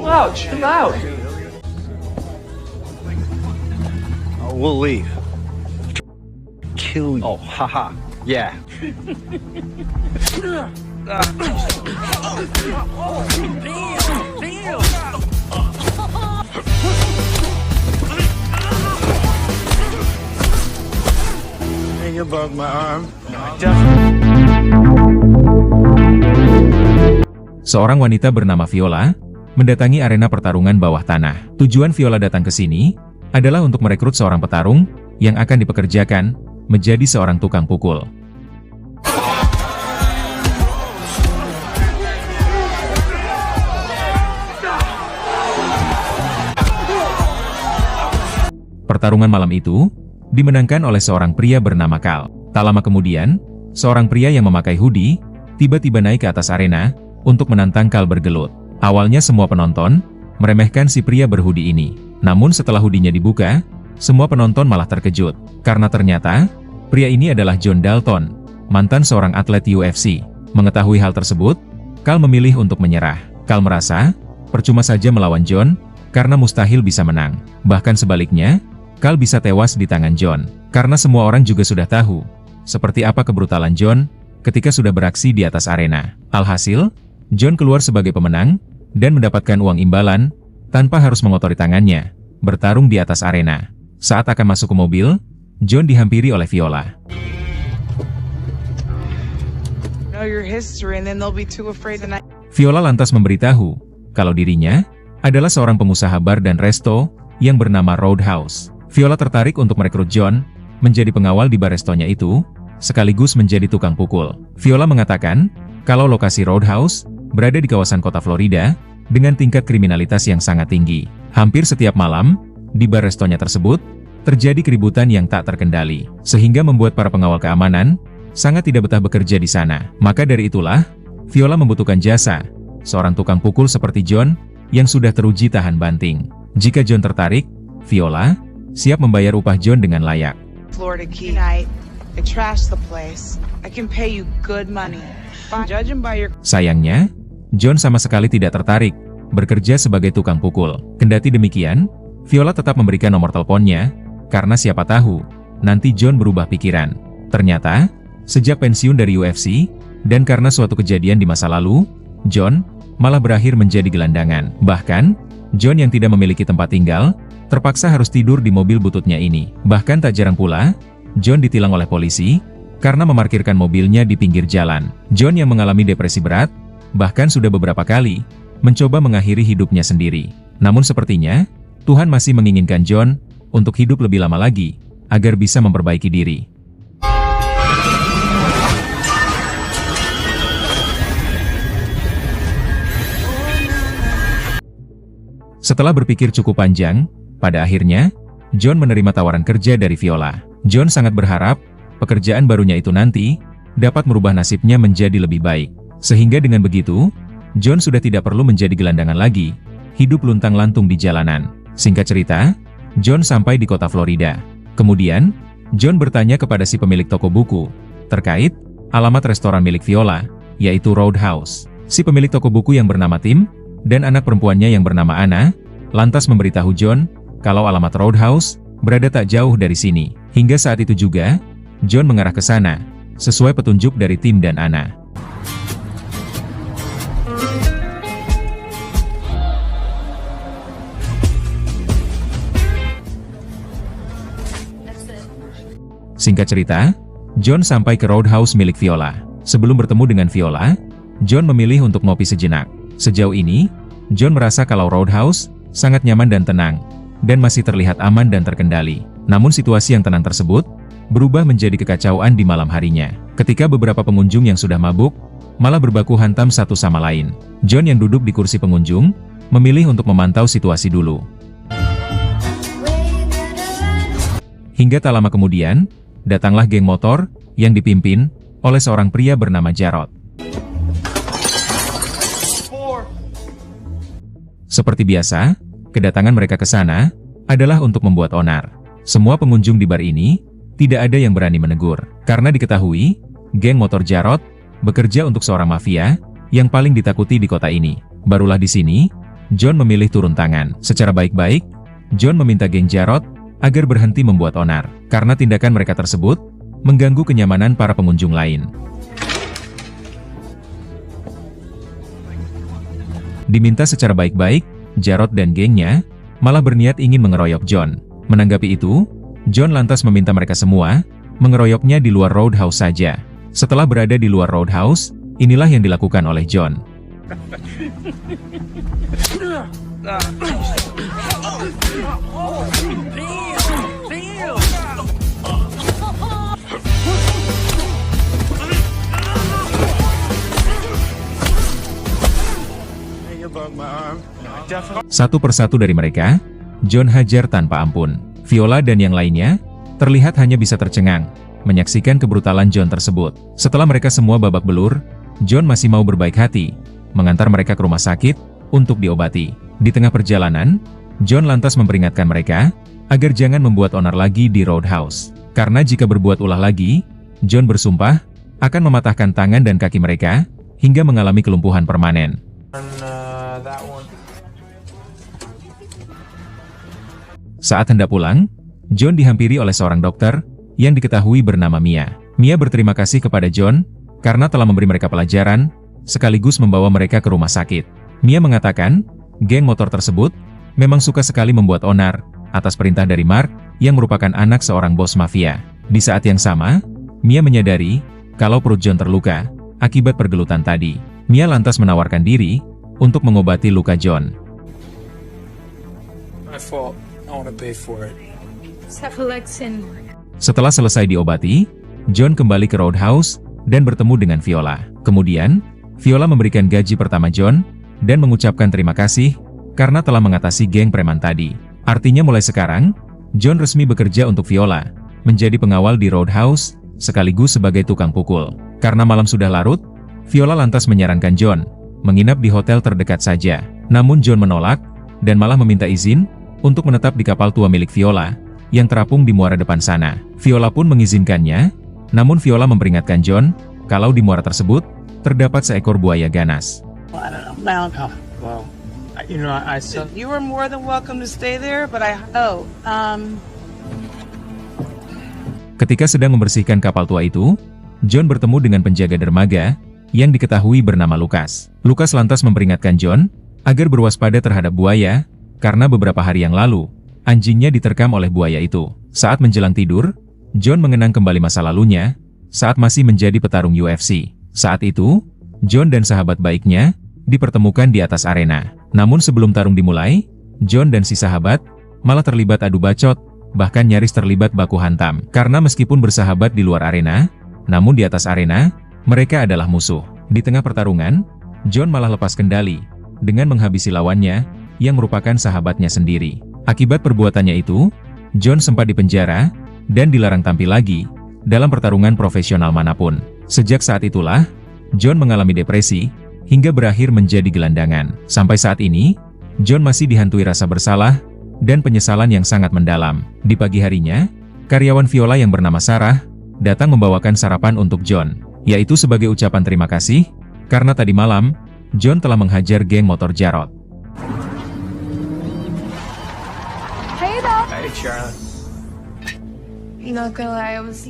out, chill out. We'll leave. Kill you. Oh, haha. Yeah. Hey, you broke my arm. Seorang wanita bernama Viola mendatangi arena pertarungan bawah tanah. Tujuan Viola datang ke sini adalah untuk merekrut seorang petarung yang akan dipekerjakan menjadi seorang tukang pukul. Pertarungan malam itu dimenangkan oleh seorang pria bernama Carl. Tak lama kemudian, seorang pria yang memakai hoodie tiba-tiba naik ke atas arena untuk menantang Carl bergelut. Awalnya semua penonton meremehkan si pria berhoodie ini. Namun setelah hoodie-nya dibuka, semua penonton malah terkejut. Karena ternyata, pria ini adalah John Dalton, mantan seorang atlet UFC. Mengetahui hal tersebut, Carl memilih untuk menyerah. Carl merasa, percuma saja melawan John, karena mustahil bisa menang. Bahkan sebaliknya, Carl bisa tewas di tangan John. Karena semua orang juga sudah tahu, seperti apa kebrutalan John ketika sudah beraksi di atas arena. Alhasil, John keluar sebagai pemenang, dan mendapatkan uang imbalan, tanpa harus mengotori tangannya, bertarung di atas arena. Saat akan masuk ke mobil, John dihampiri oleh Viola. Viola lantas memberitahu, kalau dirinya adalah seorang pengusaha bar dan resto, yang bernama Roadhouse. Viola tertarik untuk merekrut John, menjadi pengawal di bar restonya itu, sekaligus menjadi tukang pukul. Viola mengatakan, kalau lokasi Roadhouse berada di kawasan kota Florida, dengan tingkat kriminalitas yang sangat tinggi. Hampir setiap malam, di bar restonya tersebut, terjadi keributan yang tak terkendali, sehingga membuat para pengawal keamanan sangat tidak betah bekerja di sana. Maka dari itulah, Viola membutuhkan jasa seorang tukang pukul seperti John, yang sudah teruji tahan banting. Jika John tertarik, Viola siap membayar upah John dengan layak. Florida Key night. I trashed the place. I can pay you good money. Judging by your... Sayangnya, John sama sekali tidak tertarik bekerja sebagai tukang pukul. Kendati demikian, Viola tetap memberikan nomor teleponnya, karena siapa tahu, nanti John berubah pikiran. Ternyata, sejak pensiun dari UFC, dan karena suatu kejadian di masa lalu, John malah berakhir menjadi gelandangan. Bahkan, John yang tidak memiliki tempat tinggal, terpaksa harus tidur di mobil bututnya ini. Bahkan tak jarang pula, John ditilang oleh polisi, karena memarkirkan mobilnya di pinggir jalan. John yang mengalami depresi berat, bahkan sudah beberapa kali mencoba mengakhiri hidupnya sendiri. Namun sepertinya, Tuhan masih menginginkan John untuk hidup lebih lama lagi, agar bisa memperbaiki diri. Setelah berpikir cukup panjang, pada akhirnya, John menerima tawaran kerja dari Viola. John sangat berharap, pekerjaan barunya itu nanti dapat merubah nasibnya menjadi lebih baik. Sehingga dengan begitu, John sudah tidak perlu menjadi gelandangan lagi, hidup luntang-lantung di jalanan. Singkat cerita, John sampai di kota Florida. Kemudian, John bertanya kepada si pemilik toko buku, terkait alamat restoran milik Viola, yaitu Roadhouse. Si pemilik toko buku yang bernama Tim, dan anak perempuannya yang bernama Anna, lantas memberitahu John, kalau alamat Roadhouse berada tak jauh dari sini. Hingga saat itu juga, John mengarah ke sana, sesuai petunjuk dari Tim dan Anna. Singkat cerita, John sampai ke Roadhouse milik Viola. Sebelum bertemu dengan Viola, John memilih untuk ngopi sejenak. Sejauh ini, John merasa kalau Roadhouse sangat nyaman dan tenang, dan masih terlihat aman dan terkendali. Namun situasi yang tenang tersebut berubah menjadi kekacauan di malam harinya, ketika beberapa pengunjung yang sudah mabuk malah berbaku hantam satu sama lain. John yang duduk di kursi pengunjung memilih untuk memantau situasi dulu. Hingga tak lama kemudian, datanglah geng motor yang dipimpin oleh seorang pria bernama Jarod. Seperti biasa, kedatangan mereka ke sana adalah untuk membuat onar. Semua pengunjung di bar ini tidak ada yang berani menegur, karena diketahui geng motor Jarod bekerja untuk seorang mafia yang paling ditakuti di kota ini. Barulah di sini John memilih turun tangan. Secara baik-baik, John meminta geng Jarod agar berhenti membuat onar, karena tindakan mereka tersebut mengganggu kenyamanan para pengunjung lain. Diminta secara baik-baik, Jarod dan gengnya malah berniat ingin mengeroyok John. Menanggapi itu, John lantas meminta mereka semua mengeroyoknya di luar Roadhouse saja. Setelah berada di luar Roadhouse, inilah yang dilakukan oleh John. You broke my arm. Satu persatu dari mereka, John hajar tanpa ampun. Viola dan yang lainnya terlihat hanya bisa tercengang menyaksikan kebrutalan John tersebut. Setelah mereka semua babak belur, John masih mau berbaik hati mengantar mereka ke rumah sakit untuk diobati. Di tengah perjalanan, John lantas memperingatkan mereka agar jangan membuat onar lagi di Roadhouse. Karena jika berbuat ulah lagi, John bersumpah akan mematahkan tangan dan kaki mereka hingga mengalami kelumpuhan permanen. Saat hendak pulang, John dihampiri oleh seorang dokter yang diketahui bernama Mia. Mia berterima kasih kepada John karena telah memberi mereka pelajaran, sekaligus membawa mereka ke rumah sakit. Mia mengatakan, geng motor tersebut memang suka sekali membuat onar atas perintah dari Mark yang merupakan anak seorang bos mafia. Di saat yang sama, Mia menyadari kalau perut John terluka akibat pergelutan tadi. Mia lantas menawarkan diri untuk mengobati luka John. My fault. I want to pay for it. Cephalexin. Setelah selesai diobati, John kembali ke Roadhouse dan bertemu dengan Viola. Kemudian, Viola memberikan gaji pertama John dan mengucapkan terima kasih karena telah mengatasi geng preman tadi. Artinya mulai sekarang, John resmi bekerja untuk Viola, menjadi pengawal di Roadhouse, sekaligus sebagai tukang pukul. Karena malam sudah larut, Viola lantas menyarankan John menginap di hotel terdekat saja. Namun John menolak dan malah meminta izin untuk menetap di kapal tua milik Viola yang terapung di muara depan sana. Viola pun mengizinkannya, namun Viola memperingatkan John kalau di muara tersebut terdapat seekor buaya ganas. Well, I said You were more than welcome to stay there, but Ketika sedang membersihkan kapal tua itu, John bertemu dengan penjaga dermaga yang diketahui bernama Lucas. Lucas lantas memperingatkan John agar berwaspada terhadap buaya, karena beberapa hari yang lalu, anjingnya diterkam oleh buaya itu. Saat menjelang tidur, John mengenang kembali masa lalunya, saat masih menjadi petarung UFC. Saat itu, John dan sahabat baiknya dipertemukan di atas arena. Namun sebelum tarung dimulai, John dan si sahabat malah terlibat adu bacot, bahkan nyaris terlibat baku hantam. Karena meskipun bersahabat di luar arena, namun di atas arena, mereka adalah musuh. Di tengah pertarungan, John malah lepas kendali dengan menghabisi lawannya yang merupakan sahabatnya sendiri. Akibat perbuatannya itu, John sempat dipenjara dan dilarang tampil lagi dalam pertarungan profesional manapun. Sejak saat itulah, John mengalami depresi hingga berakhir menjadi gelandangan. Sampai saat ini, John masih dihantui rasa bersalah dan penyesalan yang sangat mendalam. Di pagi harinya, karyawan Viola yang bernama Sarah datang membawakan sarapan untuk John, yaitu sebagai ucapan terima kasih karena tadi malam John telah menghajar geng motor Jarod. Hey, Charlie. Not gonna lie, I was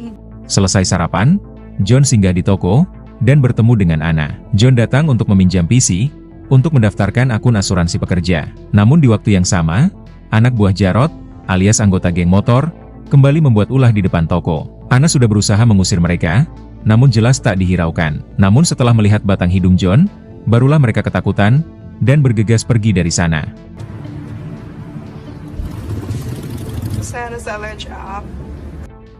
Selesai sarapan, John singgah di toko dan bertemu dengan Anna. John datang untuk meminjam PC untuk mendaftarkan akun asuransi pekerja. Namun di waktu yang sama, anak buah Jarod, alias anggota geng motor, kembali membuat ulah di depan toko. Anna sudah berusaha mengusir mereka, namun jelas tak dihiraukan. Namun setelah melihat batang hidung John, barulah mereka ketakutan dan bergegas pergi dari sana.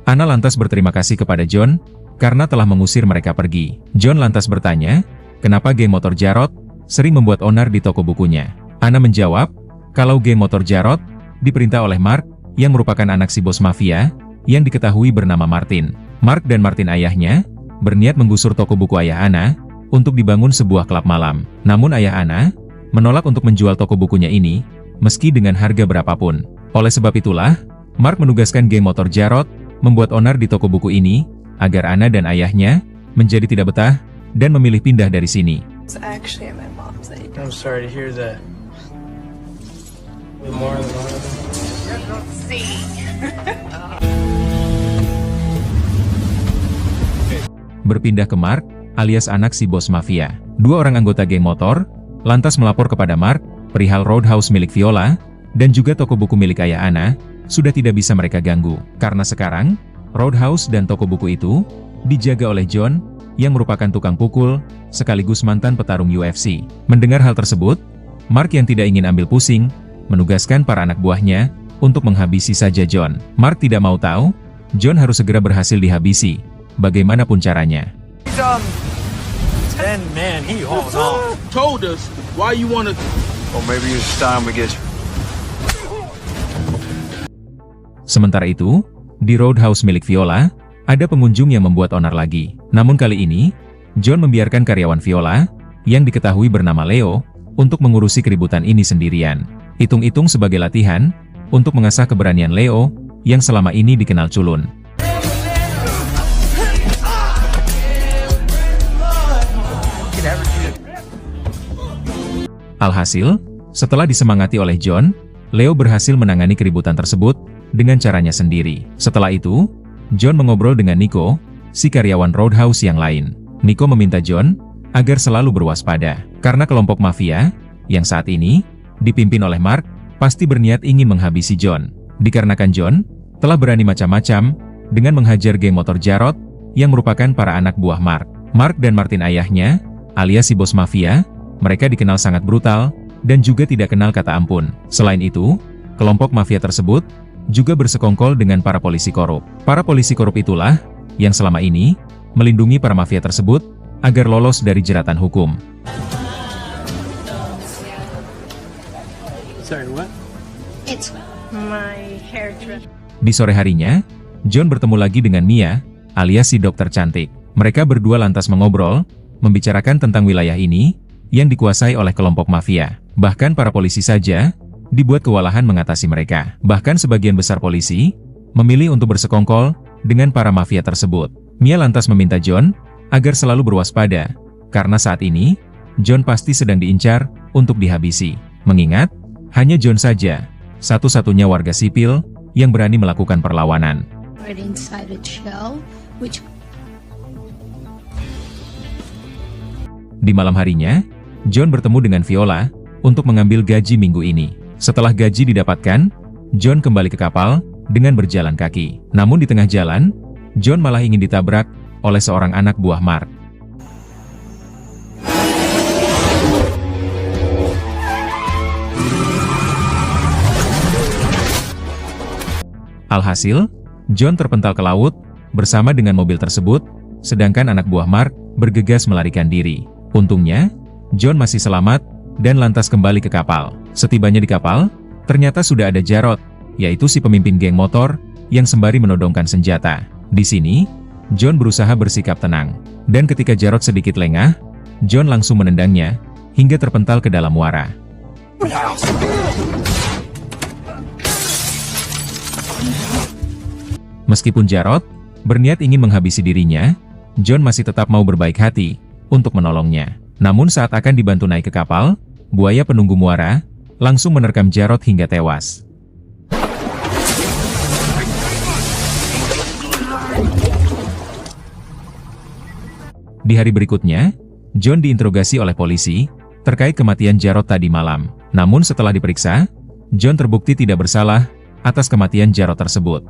Anna lantas berterima kasih kepada John karena telah mengusir mereka pergi. John lantas bertanya, kenapa geng motor Jarod sering membuat onar di toko bukunya. Anna menjawab, kalau geng motor Jarod diperintah oleh Mark yang merupakan anak si bos mafia yang diketahui bernama Martin. Mark dan Martin ayahnya berniat menggusur toko buku ayah Anna untuk dibangun sebuah klub malam. Namun ayah Anna menolak untuk menjual toko bukunya ini meski dengan harga berapapun. Oleh sebab itulah, Mark menugaskan geng motor Jarod membuat onar di toko buku ini agar Anna dan ayahnya menjadi tidak betah dan memilih pindah dari sini. I'm sorry to hear that. More than one of them. Berpindah ke Mark, alias anak si bos mafia. Dua orang anggota geng motor lantas melapor kepada Mark perihal Roadhouse milik Viola dan juga toko buku milik ayah Anna sudah tidak bisa mereka ganggu. Karena sekarang, Roadhouse dan toko buku itu dijaga oleh John yang merupakan tukang pukul sekaligus mantan petarung UFC. Mendengar hal tersebut, Mark yang tidak ingin ambil pusing menugaskan para anak buahnya untuk menghabisi saja John. Mark tidak mau tahu, John harus segera berhasil dihabisi, bagaimanapun caranya. And man, he holds on. Told us why you wanna. Well, maybe it's time we get. Sementara itu, di Roadhouse milik Viola, ada pengunjung yang membuat onar lagi. Namun kali ini, John membiarkan karyawan Viola, yang diketahui bernama Leo, untuk mengurusi keributan ini sendirian. Hitung-hitung sebagai latihan, untuk mengasah keberanian Leo, yang selama ini dikenal culun. Alhasil, setelah disemangati oleh John, Leo berhasil menangani keributan tersebut dengan caranya sendiri. Setelah itu, John mengobrol dengan Nico, si karyawan Roadhouse yang lain. Nico meminta John agar selalu berwaspada, karena kelompok mafia yang saat ini dipimpin oleh Mark pasti berniat ingin menghabisi John. Dikarenakan John telah berani macam-macam dengan menghajar geng motor Jarod yang merupakan para anak buah Mark. Mark dan Martin ayahnya, alias si bos mafia, mereka dikenal sangat brutal dan juga tidak kenal kata ampun. Selain itu, kelompok mafia tersebut juga bersekongkol dengan para polisi korup. Para polisi korup itulah yang selama ini melindungi para mafia tersebut agar lolos dari jeratan hukum. Sorry, what? It's my hairdresser. Di sore harinya, John bertemu lagi dengan Mia, alias si dokter cantik. Mereka berdua lantas mengobrol, membicarakan tentang wilayah ini yang dikuasai oleh kelompok mafia. Bahkan para polisi saja dibuat kewalahan mengatasi mereka. Bahkan sebagian besar polisi memilih untuk bersekongkol dengan para mafia tersebut. Mia lantas meminta John agar selalu berwaspada, karena saat ini John pasti sedang diincar untuk dihabisi. Mengingat hanya John saja satu-satunya warga sipil yang berani melakukan perlawanan. Right inside a shell, which Di malam harinya, John bertemu dengan Viola untuk mengambil gaji minggu ini. Setelah gaji didapatkan, John kembali ke kapal dengan berjalan kaki. Namun di tengah jalan, John malah ingin ditabrak oleh seorang anak buah Mark. Alhasil, John terpental ke laut bersama dengan mobil tersebut, sedangkan anak buah Mark bergegas melarikan diri. Untungnya, John masih selamat dan lantas kembali ke kapal. Setibanya di kapal, ternyata sudah ada Jarod, yaitu si pemimpin geng motor yang sembari menodongkan senjata. Di sini, John berusaha bersikap tenang, dan ketika Jarod sedikit lengah, John langsung menendangnya hingga terpental ke dalam muara. Meskipun Jarod berniat ingin menghabisi dirinya, John masih tetap mau berbaik hati untuk menolongnya. Namun saat akan dibantu naik ke kapal, buaya penunggu muara langsung menerkam Jarod hingga tewas. Di hari berikutnya, John diinterogasi oleh polisi terkait kematian Jarod tadi malam. Namun setelah diperiksa, John terbukti tidak bersalah atas kematian Jarod tersebut.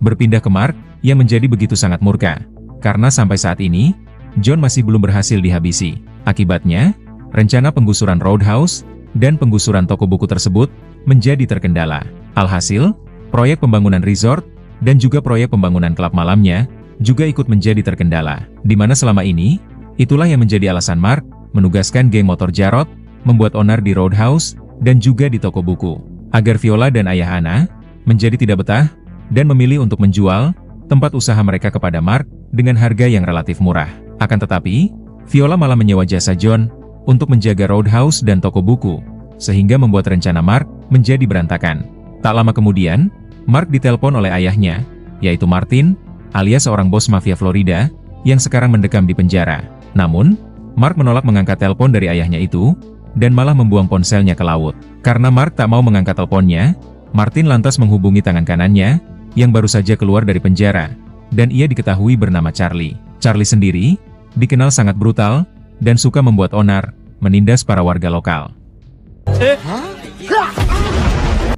Berpindah ke Mark, yang menjadi begitu sangat murka, karena sampai saat ini, John masih belum berhasil dihabisi. Akibatnya, rencana penggusuran Roadhouse dan penggusuran toko buku tersebut menjadi terkendala. Alhasil, proyek pembangunan resort dan juga proyek pembangunan klub malamnya juga ikut menjadi terkendala. Di mana selama ini, itulah yang menjadi alasan Mark menugaskan geng motor Jarod membuat onar di Roadhouse dan juga di toko buku, agar Viola dan ayah Anna menjadi tidak betah dan memilih untuk menjual tempat usaha mereka kepada Mark dengan harga yang relatif murah. Akan tetapi, Viola malah menyewa jasa John untuk menjaga Roadhouse dan toko buku, sehingga membuat rencana Mark menjadi berantakan. Tak lama kemudian, Mark ditelepon oleh ayahnya, yaitu Martin, alias seorang bos mafia Florida, yang sekarang mendekam di penjara. Namun, Mark menolak mengangkat telepon dari ayahnya itu, dan malah membuang ponselnya ke laut. Karena Mark tak mau mengangkat teleponnya, Martin lantas menghubungi tangan kanannya, yang baru saja keluar dari penjara, dan ia diketahui bernama Charlie. Charlie sendiri, dikenal sangat brutal, dan suka membuat onar, menindas para warga lokal.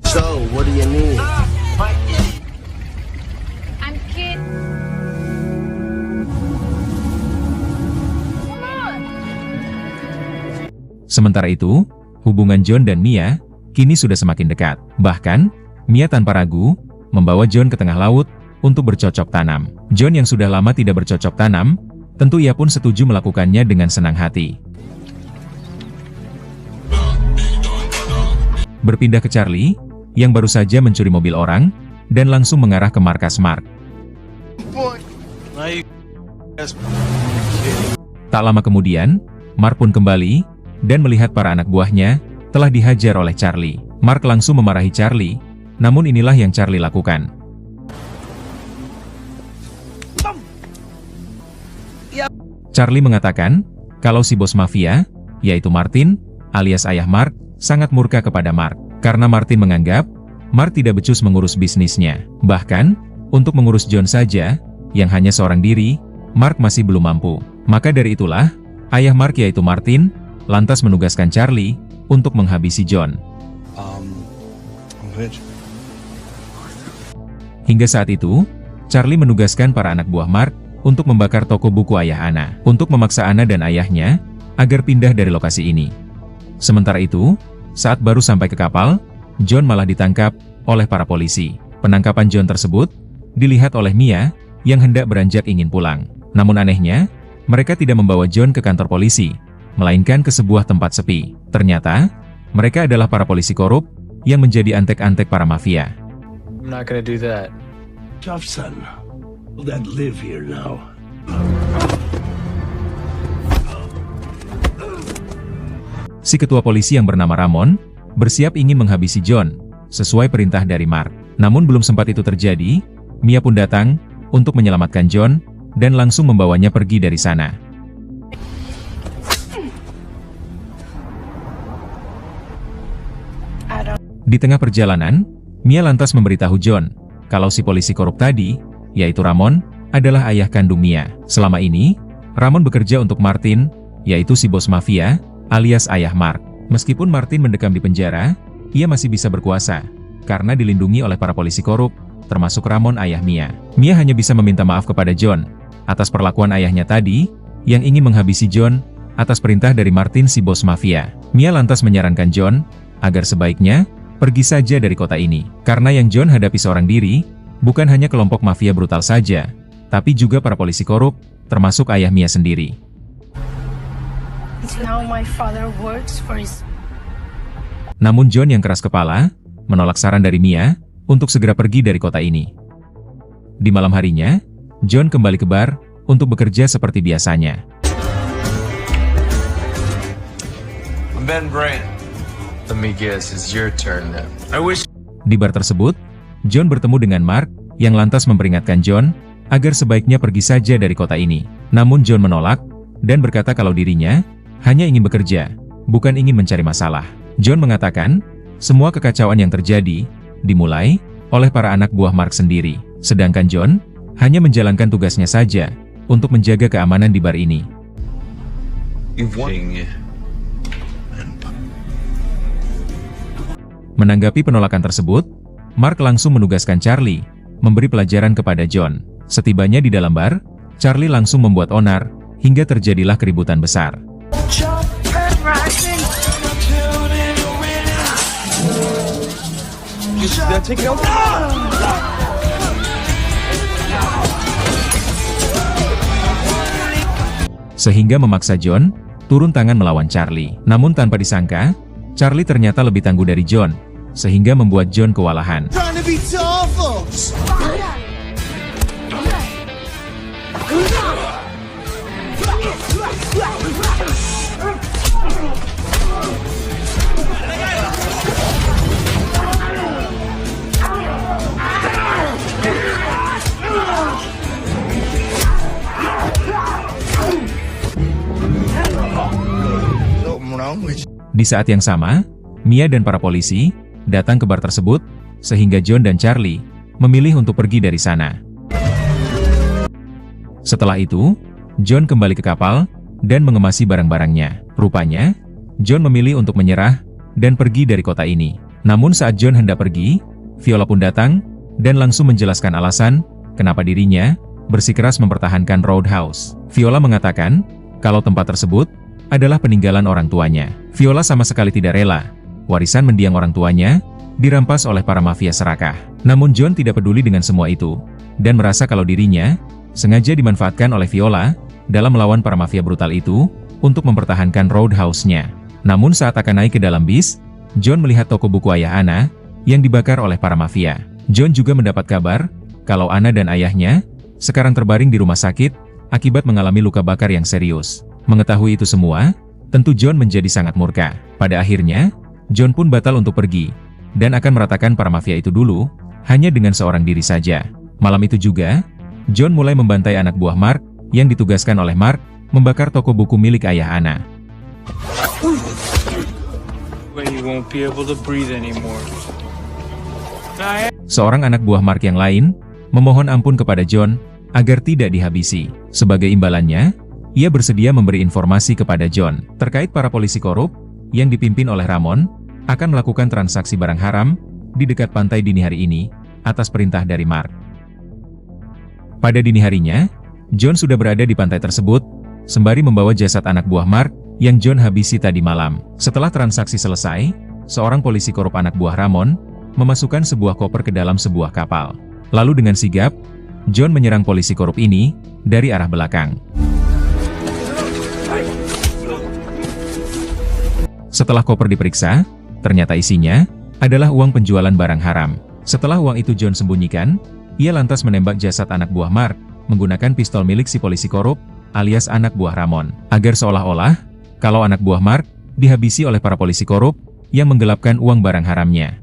So, what do you need? I'm kid. Sementara itu, hubungan John dan Mia kini sudah semakin dekat. Bahkan, Mia tanpa ragu membawa John ke tengah laut untuk bercocok tanam. John yang sudah lama tidak bercocok tanam, tentu ia pun setuju melakukannya dengan senang hati. Berpindah ke Charlie, yang baru saja mencuri mobil orang, dan langsung mengarah ke markas Mark. Tak lama kemudian, Mark pun kembali, dan melihat para anak buahnya telah dihajar oleh Charlie. Mark langsung memarahi Charlie, namun inilah yang Charlie lakukan. Charlie mengatakan, kalau si bos mafia, yaitu Martin, alias ayah Mark, sangat murka kepada Mark. Karena Martin menganggap, Mark tidak becus mengurus bisnisnya. Bahkan, untuk mengurus John saja, yang hanya seorang diri, Mark masih belum mampu. Maka dari itulah, ayah Mark yaitu Martin, lantas menugaskan Charlie untuk menghabisi John. Hingga saat itu, Charlie menugaskan para anak buah Mark untuk membakar toko buku ayah Anna, untuk memaksa Anna dan ayahnya agar pindah dari lokasi ini. Sementara itu, saat baru sampai ke kapal, John malah ditangkap oleh para polisi. Penangkapan John tersebut dilihat oleh Mia yang hendak beranjak ingin pulang. Namun anehnya, mereka tidak membawa John ke kantor polisi, melainkan ke sebuah tempat sepi. Ternyata, mereka adalah para polisi korup yang menjadi antek-antek para mafia. I'm not gonna do that. Tough son. Will that live here now? Si ketua polisi yang bernama Ramon, bersiap ingin menghabisi John, sesuai perintah dari Mark. Namun belum sempat itu terjadi, Mia pun datang, untuk menyelamatkan John, dan langsung membawanya pergi dari sana. Di tengah perjalanan, Mia lantas memberitahu John, kalau si polisi korup tadi, yaitu Ramon, adalah ayah kandung Mia. Selama ini, Ramon bekerja untuk Martin, yaitu si bos mafia, alias ayah Mark. Meskipun Martin mendekam di penjara, ia masih bisa berkuasa, karena dilindungi oleh para polisi korup, termasuk Ramon ayah Mia. Mia hanya bisa meminta maaf kepada John, atas perlakuan ayahnya tadi, yang ingin menghabisi John, atas perintah dari Martin si bos mafia. Mia lantas menyarankan John, agar sebaiknya, pergi saja dari kota ini. Karena yang John hadapi seorang diri, bukan hanya kelompok mafia brutal saja, tapi juga para polisi korup, termasuk ayah Mia sendiri. Namun John yang keras kepala, menolak saran dari Mia, untuk segera pergi dari kota ini. Di malam harinya, John kembali ke bar, untuk bekerja seperti biasanya. Ben Brandt. Let me guess, it's your turn now. Di bar tersebut, John bertemu dengan Mark, yang lantas memperingatkan John, agar sebaiknya pergi saja dari kota ini. Namun John menolak, dan berkata kalau dirinya, hanya ingin bekerja, bukan ingin mencari masalah. John mengatakan, semua kekacauan yang terjadi, dimulai, oleh para anak buah Mark sendiri. Sedangkan John, hanya menjalankan tugasnya saja, untuk menjaga keamanan di bar ini. Menanggapi penolakan tersebut, Mark langsung menugaskan Charlie, memberi pelajaran kepada John. Setibanya di dalam bar, Charlie langsung membuat onar, hingga terjadilah keributan besar. Sehingga memaksa John, turun tangan melawan Charlie. Namun tanpa disangka, Charlie ternyata lebih tangguh dari John, sehingga membuat John kewalahan. wrong with you? Di saat yang sama, Mia dan para polisi datang ke bar tersebut, sehingga John dan Charlie memilih untuk pergi dari sana. Setelah itu, John kembali ke kapal dan mengemasi barang-barangnya. Rupanya, John memilih untuk menyerah dan pergi dari kota ini. Namun saat John hendak pergi, Viola pun datang dan langsung menjelaskan alasan kenapa dirinya bersikeras mempertahankan Roadhouse. Viola mengatakan kalau tempat tersebut adalah peninggalan orang tuanya. Viola sama sekali tidak rela warisan mendiang orang tuanya dirampas oleh para mafia serakah. Namun John tidak peduli dengan semua itu dan merasa kalau dirinya sengaja dimanfaatkan oleh Viola dalam melawan para mafia brutal itu untuk mempertahankan Roadhouse-nya. Namun saat akan naik ke dalam bis, John melihat toko buku ayah Anna yang dibakar oleh para mafia. John juga mendapat kabar kalau Anna dan ayahnya sekarang terbaring di rumah sakit akibat mengalami luka bakar yang serius. Mengetahui itu semua, tentu John menjadi sangat murka. Pada akhirnya, John pun batal untuk pergi dan akan meratakan para mafia itu dulu hanya dengan seorang diri saja. Malam itu juga, John mulai membantai anak buah Mark yang ditugaskan oleh Mark membakar toko buku milik ayah Anna. Seorang anak buah Mark yang lain memohon ampun kepada John agar tidak dihabisi. Sebagai imbalannya, ia bersedia memberi informasi kepada John terkait para polisi korup yang dipimpin oleh Ramon akan melakukan transaksi barang haram di dekat pantai dini hari ini atas perintah dari Mark. Pada dini harinya, John sudah berada di pantai tersebut sembari membawa jasad anak buah Mark yang John habisi tadi malam. Setelah transaksi selesai, seorang polisi korup anak buah Ramon memasukkan sebuah koper ke dalam sebuah kapal. Lalu dengan sigap, John menyerang polisi korup ini dari arah belakang. Setelah koper diperiksa, ternyata isinya adalah uang penjualan barang haram. Setelah uang itu John sembunyikan, ia lantas menembak jasad anak buah Mark menggunakan pistol milik si polisi korup alias anak buah Ramon, agar seolah-olah kalau anak buah Mark dihabisi oleh para polisi korup yang menggelapkan uang barang haramnya.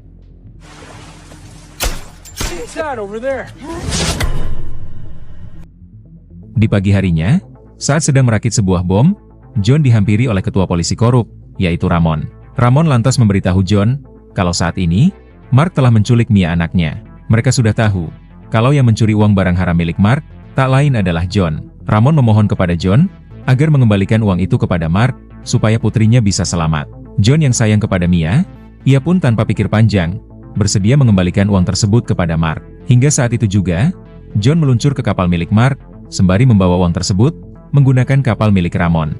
Di pagi harinya, saat sedang merakit sebuah bom, John dihampiri oleh ketua polisi korup, yaitu Ramon. Ramon lantas memberitahu John kalau saat ini Mark telah menculik Mia anaknya. Mereka sudah tahu kalau yang mencuri uang barang haram milik Mark tak lain adalah John. Ramon memohon kepada John agar mengembalikan uang itu kepada Mark supaya putrinya bisa selamat. John yang sayang kepada Mia, ia pun tanpa pikir panjang bersedia mengembalikan uang tersebut kepada Mark. Hingga saat itu juga, John meluncur ke kapal milik Mark sembari membawa uang tersebut menggunakan kapal milik Ramon.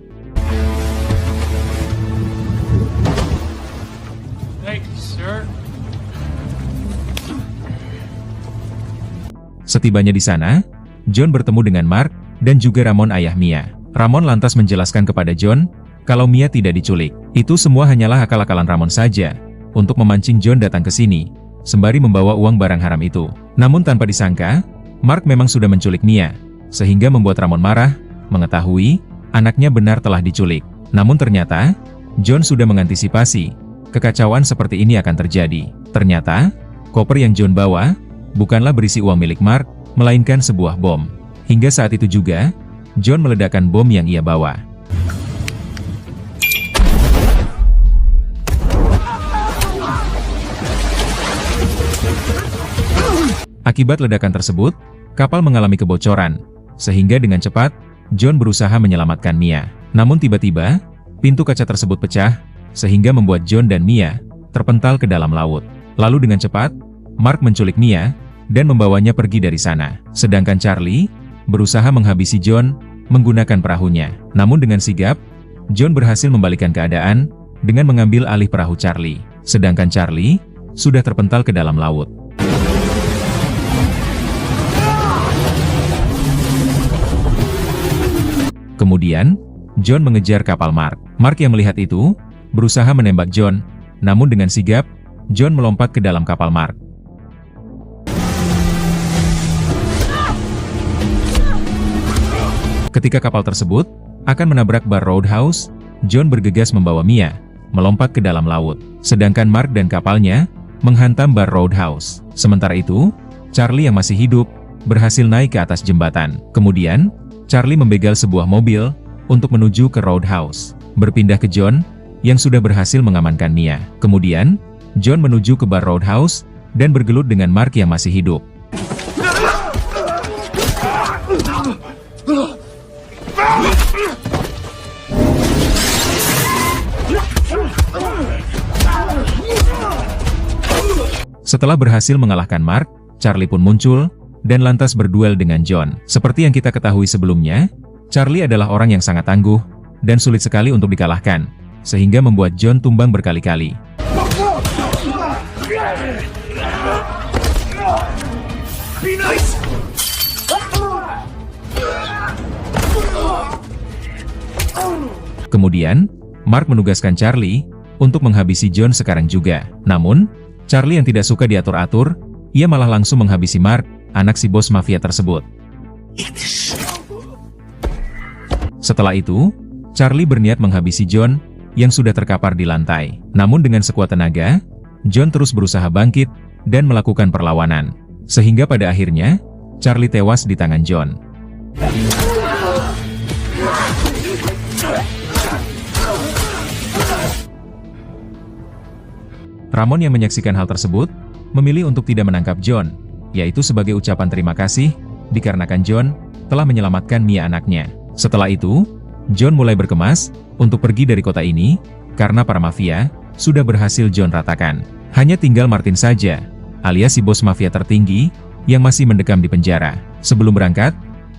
Setibanya di sana, John bertemu dengan Mark dan juga Ramon ayah Mia. Ramon lantas menjelaskan kepada John kalau Mia tidak diculik. Itu semua hanyalah akal-akalan Ramon saja untuk memancing John datang ke sini sembari membawa uang barang haram itu. Namun tanpa disangka, Mark memang sudah menculik Mia, sehingga membuat Ramon marah mengetahui anaknya benar telah diculik. Namun ternyata, John sudah mengantisipasi kekacauan seperti ini akan terjadi. Ternyata, koper yang John bawa bukanlah berisi uang milik Mark, melainkan sebuah bom. Hingga saat itu juga, John meledakkan bom yang ia bawa. Akibat ledakan tersebut, kapal mengalami kebocoran, sehingga dengan cepat, John berusaha menyelamatkan Mia. Namun tiba-tiba, pintu kaca tersebut pecah, sehingga membuat John dan Mia terpental ke dalam laut. Lalu dengan cepat, Mark menculik Mia dan membawanya pergi dari sana. Sedangkan Charlie berusaha menghabisi John menggunakan perahunya. Namun dengan sigap, John berhasil membalikkan keadaan dengan mengambil alih perahu Charlie. Sedangkan Charlie sudah terpental ke dalam laut. Kemudian, John mengejar kapal Mark. Mark yang melihat itu, berusaha menembak John, namun dengan sigap, John melompat ke dalam kapal Mark. Ketika kapal tersebut akan menabrak bar Roadhouse, John bergegas membawa Mia melompat ke dalam laut. Sedangkan Mark dan kapalnya menghantam bar Roadhouse. Sementara itu, Charlie yang masih hidup berhasil naik ke atas jembatan. Kemudian, Charlie membegal sebuah mobil untuk menuju ke Roadhouse. Berpindah ke John, yang sudah berhasil mengamankan Mia. Kemudian, John menuju ke bar Roadhouse dan bergelut dengan Mark yang masih hidup. Setelah berhasil mengalahkan Mark, Charlie pun muncul dan lantas berduel dengan John. Seperti yang kita ketahui sebelumnya, Charlie adalah orang yang sangat tangguh dan sulit sekali untuk dikalahkan, sehingga membuat John tumbang berkali-kali. Kemudian, Mark menugaskan Charlie untuk menghabisi John sekarang juga. Namun, Charlie yang tidak suka diatur-atur, ia malah langsung menghabisi Mark, anak si bos mafia tersebut. Setelah itu, Charlie berniat menghabisi John yang sudah terkapar di lantai. Namun dengan sekuat tenaga, John terus berusaha bangkit dan melakukan perlawanan. Sehingga pada akhirnya, Charlie tewas di tangan John. Ramon yang menyaksikan hal tersebut, memilih untuk tidak menangkap John, yaitu sebagai ucapan terima kasih, dikarenakan John telah menyelamatkan Mia anaknya. Setelah itu, John mulai berkemas untuk pergi dari kota ini, karena para mafia sudah berhasil John ratakan. Hanya tinggal Martin saja, alias si bos mafia tertinggi, yang masih mendekam di penjara. Sebelum berangkat,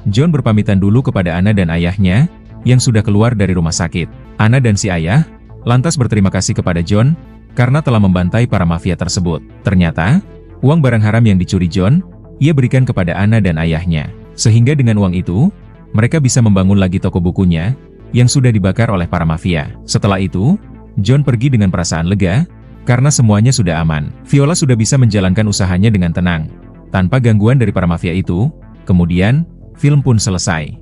John berpamitan dulu kepada Anna dan ayahnya, yang sudah keluar dari rumah sakit. Anna dan si ayah lantas berterima kasih kepada John, karena telah membantai para mafia tersebut. Ternyata, uang barang haram yang dicuri John, ia berikan kepada Anna dan ayahnya. Sehingga dengan uang itu, mereka bisa membangun lagi toko bukunya, yang sudah dibakar oleh para mafia. Setelah itu, John pergi dengan perasaan lega, karena semuanya sudah aman. Viola sudah bisa menjalankan usahanya dengan tenang, tanpa gangguan dari para mafia itu. Kemudian, film pun selesai.